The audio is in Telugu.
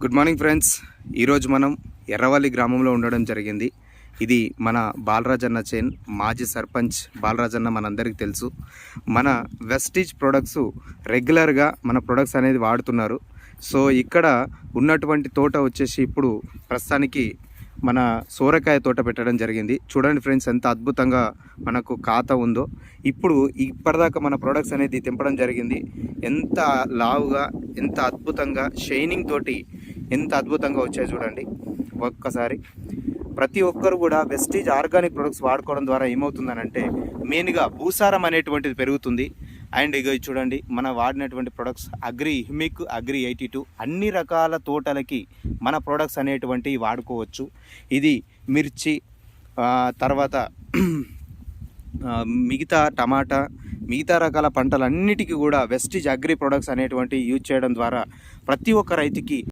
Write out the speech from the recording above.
Good morning friends. ఈరోజు మనం ఎర్రవల్లి గ్రామంలో ఉండడం జరిగింది. ఇది మన బాలరాజన్న చేన్. మాజీ సర్పంచ్ బాలరాజన్న మనందరికీ తెలుసు. మన వెస్టీజ్ ప్రొడక్ట్స్ రెగ్యులర్గా మన ప్రొడక్ట్స్ అనేది వాడుతున్నారు. సో ఇక్కడ ఉన్నటువంటి తోట వచ్చేసి ఇప్పుడు ప్రస్తుతానికి మన సోరకాయ తోట పెట్టడం జరిగింది. చూడండి ఫ్రెండ్స్, ఎంత అద్భుతంగా మనకు ఖాతా ఉందో. ఇప్పుడు ఇప్పటిదాకా మన ప్రొడక్ట్స్ అనేది తెంపడం జరిగింది. ఎంత లావుగా, ఎంత అద్భుతంగా షైనింగ్ తోటి ఎంత అద్భుతంగా వచ్చాయి చూడండి. ఒక్కసారి ప్రతి ఒక్కరు కూడా వెస్టీజ్ ఆర్గానిక్ ప్రొడక్ట్స్ వాడుకోవడం ద్వారా ఏమవుతుందనంటే మెయిన్గా భూసారం అనేటువంటిది పెరుగుతుంది. అండ్ ఇక చూడండి, మన వాడినటువంటి ప్రొడక్ట్స్ అగ్రి హ్యూమిక్, అగ్రి 82 అన్ని రకాల తోటలకి మన ప్రొడక్ట్స్ అనేటువంటివి వాడుకోవచ్చు. ఇది మిర్చి, తర్వాత మిగతా టమాటా, మిగతా రకాల పంటలన్నిటికీ కూడా వెస్టీజ్ అగ్రి ప్రొడక్ట్స్ అనేటువంటివి యూజ్ చేయడం ద్వారా ప్రతి ఒక్క రైతుకి